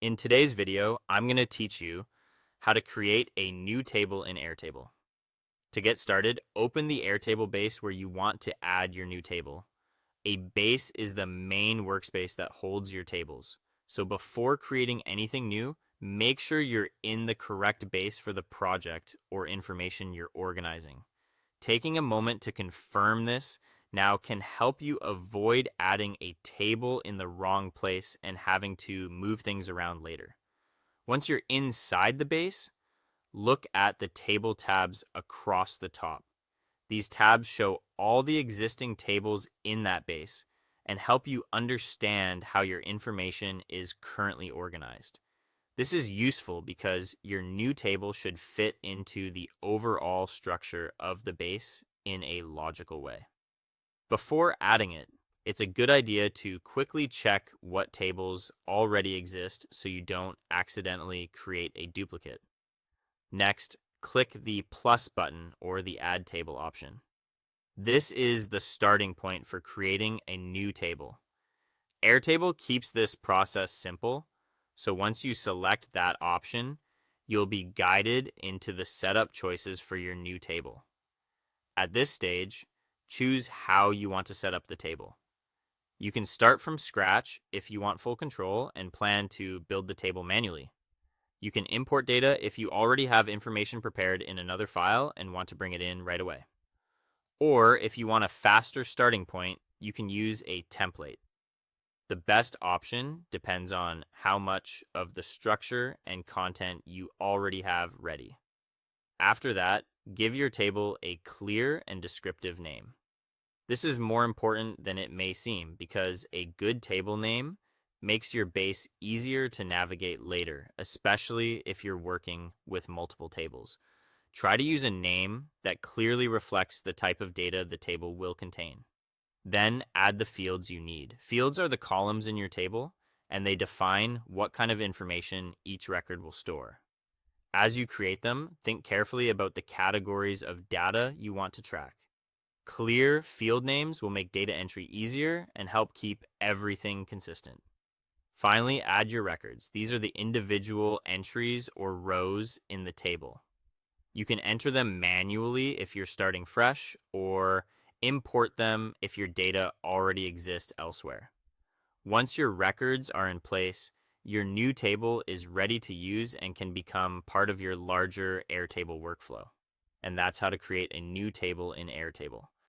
In today's video, I'm going to teach you how to create a new table in Airtable. To get started, open the Airtable base where you want to add your new table. A base is the main workspace that holds your tables. So before creating anything new, make sure you're in the correct base for the project or information you're organizing. Taking a moment to confirm this now can help you avoid adding a table in the wrong place and having to move things around later. Once you're inside the base, look at the table tabs across the top. These tabs show all the existing tables in that base and help you understand how your information is currently organized. This is useful because your new table should fit into the overall structure of the base in a logical way. Before adding it, it's a good idea to quickly check what tables already exist so you don't accidentally create a duplicate. Next, click the plus button or the Add Table option. This is the starting point for creating a new table. Airtable keeps this process simple, so once you select that option, you'll be guided into the setup choices for your new table. At this stage, choose how you want to set up the table. You can start from scratch if you want full control and plan to build the table manually. You can import data if you already have information prepared in another file and want to bring it in right away. Or if you want a faster starting point, you can use a template. The best option depends on how much of the structure and content you already have ready. After that, give your table a clear and descriptive name. This is more important than it may seem because a good table name makes your base easier to navigate later, especially if you're working with multiple tables. Try to use a name that clearly reflects the type of data the table will contain. Then add the fields you need. Fields are the columns in your table, and they define what kind of information each record will store. As you create them, think carefully about the categories of data you want to track. Clear field names will make data entry easier and help keep everything consistent. Finally, add your records. These are the individual entries or rows in the table. You can enter them manually if you're starting fresh, or import them if your data already exists elsewhere. Once your records are in place, your new table is ready to use and can become part of your larger Airtable workflow. And that's how to create a new table in Airtable.